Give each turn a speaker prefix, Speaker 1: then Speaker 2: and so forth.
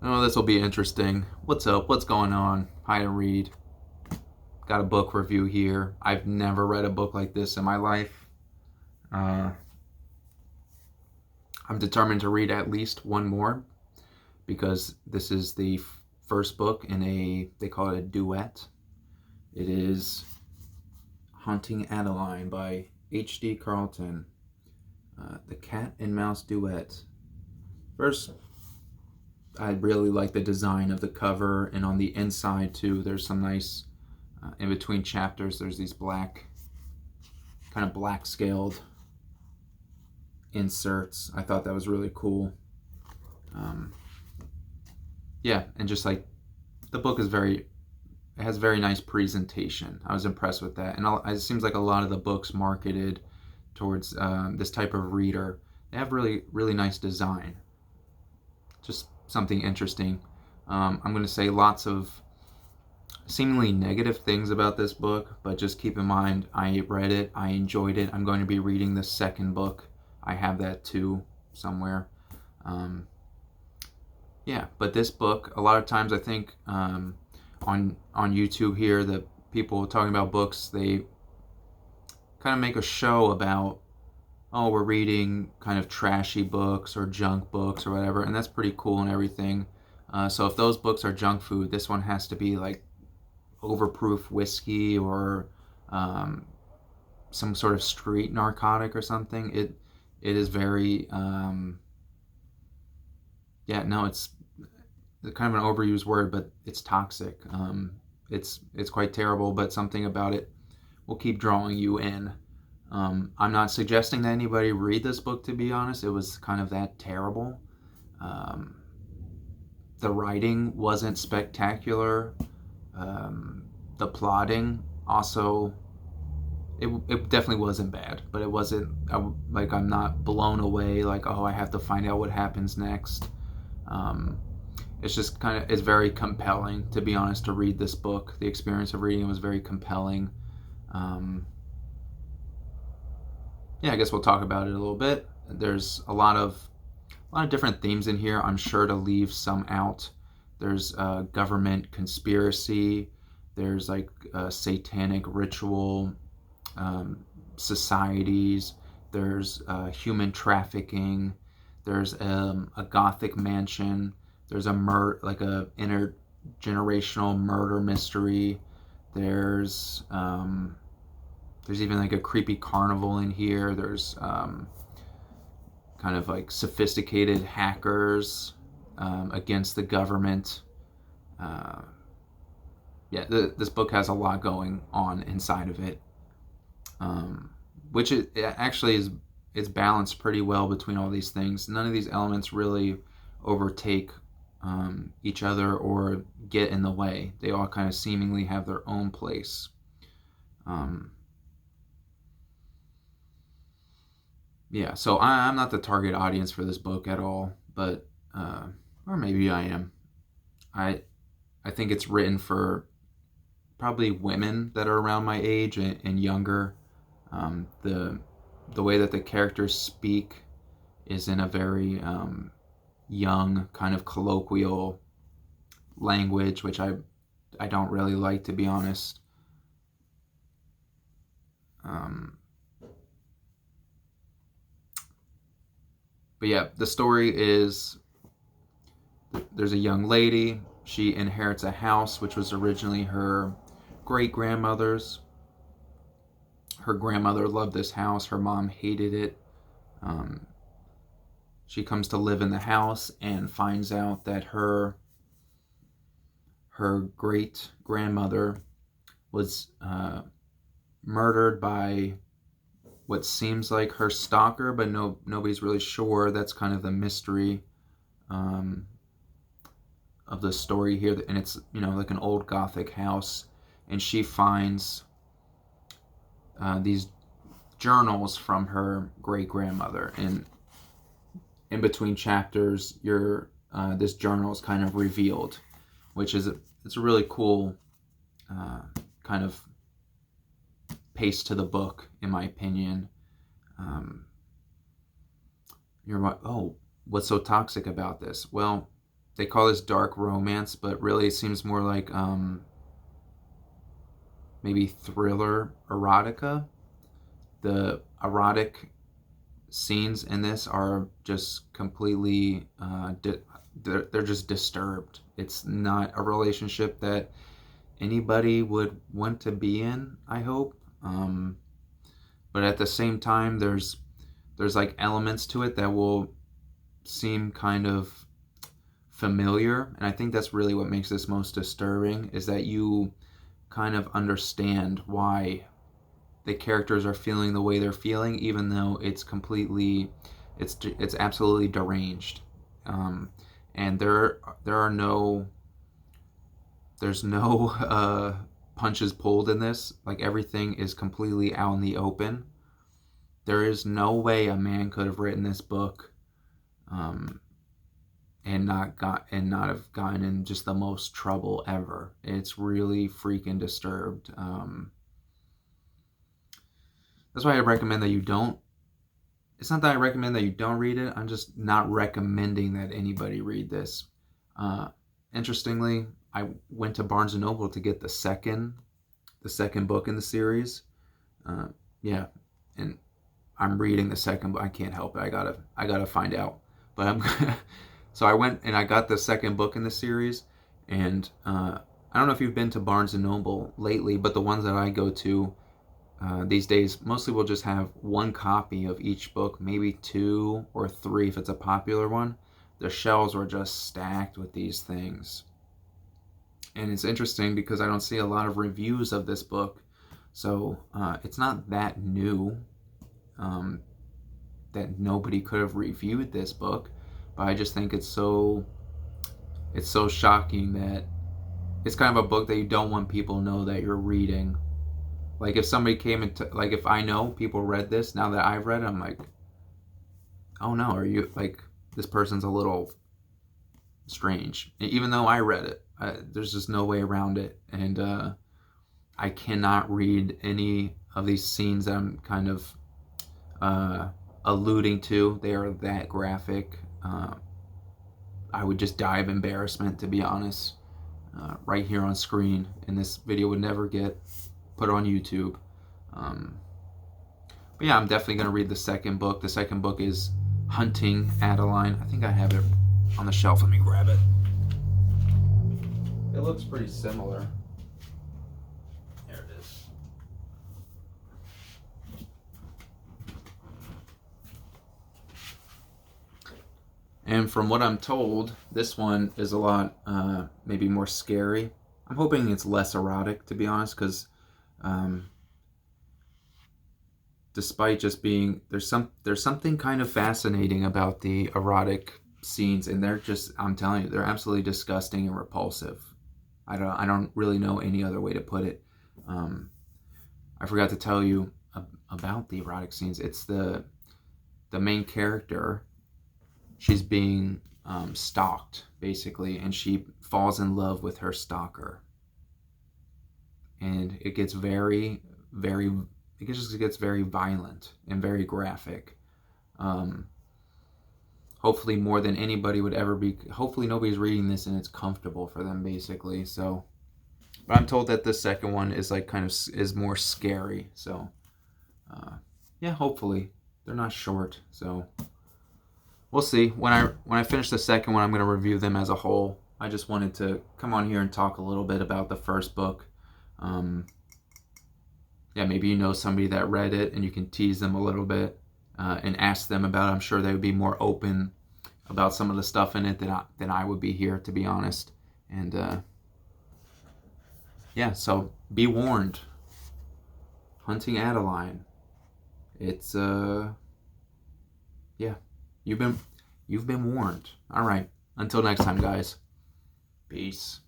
Speaker 1: Oh, this will be interesting. What's up? What's going on? Hi to read. Got a book review here. I've never read a book like this in my life. Uh, I'm determined to read at least one more because this is the first book in they call it a duet. It is Haunting Adeline by H.D. Carlton. The Cat and Mouse Duet. First, I really like the design of the cover, and on the inside too, there's some nice, in between chapters, there's these kind of black scaled inserts. I thought that was really cool. Um, yeah, and just like the book it has very nice presentation. I was impressed with that, and it seems like a lot of the books marketed towards this type of reader, they have really nice design. Just something interesting. I'm going to say lots of seemingly negative things about this book, but just keep in mind, I read it, I enjoyed it. I'm going to be reading the second book. I have that too somewhere. Um, yeah, but this book, a lot of times I think on YouTube here, the people talking about books, they kind of make a show about, oh, we're reading kind of trashy books or junk books or whatever, and that's pretty cool and everything. So if those books are junk food, this one has to be like overproof whiskey or um, some sort of street narcotic or something. It is very yeah, no, it's kind of an overused word, but it's toxic. It's quite terrible, but something about it will keep drawing you in. I'm not suggesting that anybody read this book, to be honest. It was kind of that terrible. Um, the writing wasn't spectacular. The plotting also, it definitely wasn't bad, but it wasn't like I'm not blown away. Like, oh, I have to find out what happens next. Um, it's just it's very compelling, to be honest, to read this book. The experience of reading it was very compelling. Um, yeah, I guess we'll talk about it a little bit. There's a lot of different themes in here. I'm sure to leave some out. There's government conspiracy. There's like satanic ritual societies. There's human trafficking. There's a gothic mansion. There's like a intergenerational murder mystery. There's um, there's even like a creepy carnival in here. There's kind of like sophisticated hackers against the government. Uh, yeah, this book has a lot going on inside of it, um, which it actually is. It's balanced pretty well between all these things. None of these elements really overtake each other or get in the way. They all kind of seemingly have their own place. Um, yeah, so I'm not the target audience for this book at all, but or maybe I am. I I think it's written for probably women that are around my age and younger. The way that the characters speak is in a very young kind of colloquial language, which I don't really like, to be honest. Um, but yeah, the story is there's a young lady. She inherits a house which was originally her great grandmother's. Her grandmother loved this house. Her mom hated it. Um, she comes to live in the house and finds out that her great grandmother was murdered by what seems like her stalker, but nobody's really sure. That's kind of the mystery um, of the story here, and it's like an old Gothic house, and she finds these journals from her great grandmother, and in between chapters, this journal is kind of revealed, which is it's a really cool kind of pace to the book, in my opinion. You're like, oh, what's so toxic about this? Well, they call this dark romance, but really it seems more like maybe thriller erotica. The erotic scenes in this are just completely they're just disturbed. It's not a relationship that anybody would want to be in, I hope. But at the same time, there's like elements to it that will seem kind of familiar, and I think that's really what makes this most disturbing, is that you kind of understand why the characters are feeling the way they're feeling, even though it's completely, it's absolutely deranged. And there's no punches pulled in this. Like, everything is completely out in the open. There is no way a man could have written this book and not have gotten in just the most trouble ever. It's really freaking disturbed. That's why I recommend that you don't. It's not that I recommend that you don't read it. I'm just not recommending that anybody read this. Interestingly, I went to Barnes and Noble to get the second book in the series. Yeah, and I'm reading the second book. I can't help it. I gotta find out. But I'm so I went and I got the second book in the series, and I don't know if you've been to Barnes and Noble lately, but the ones that I go to these days mostly will just have one copy of each book, maybe 2 or 3 if it's a popular one. The shelves were just stacked with these things. And it's interesting because I don't see a lot of reviews of this book, so it's not that new that nobody could have reviewed this book, but I just think it's so shocking that it's kind of a book that you don't want people to know that you're reading. Like, if somebody came into, like, if I know people read this, now that I've read it, I'm like, oh no, are you, like, this person's a little strange. Even though I read it, there's just no way around it. And I cannot read any of these scenes that I'm kind of alluding to. They are that graphic. I would just die of embarrassment, to be honest, right here on screen. And this video would never get put on YouTube. But yeah, I'm definitely going to read the second book. The second book is Hunting Adeline. I think I have it on the shelf. Let me grab it. It looks pretty similar. There it is. And from what I'm told, this one is a lot maybe more scary. I'm hoping it's less erotic, to be honest, because despite just being, there's something kind of fascinating about the erotic scenes, and they're just, I'm telling you, they're absolutely disgusting and repulsive. I don't really know any other way to put it. I forgot to tell you about the erotic scenes. It's the main character. She's being stalked, basically, and she falls in love with her stalker. And it gets very, very, it just gets very violent and very graphic. Hopefully more than anybody would ever be, hopefully nobody's reading this and it's comfortable for them, basically. So, but I'm told that the second one is like kind of, is more scary. So, yeah, hopefully. They're not short, so we'll see. When I finish the second one, I'm going to review them as a whole. I just wanted to come on here and talk a little bit about the first book. Yeah, maybe you know somebody that read it and you can tease them a little bit and ask them about it. I'm sure they would be more open about some of the stuff in it than I would be here, to be honest. And yeah, so be warned. Hunting Adeline. It's yeah, you've been warned. All right. Until next time, guys. Peace.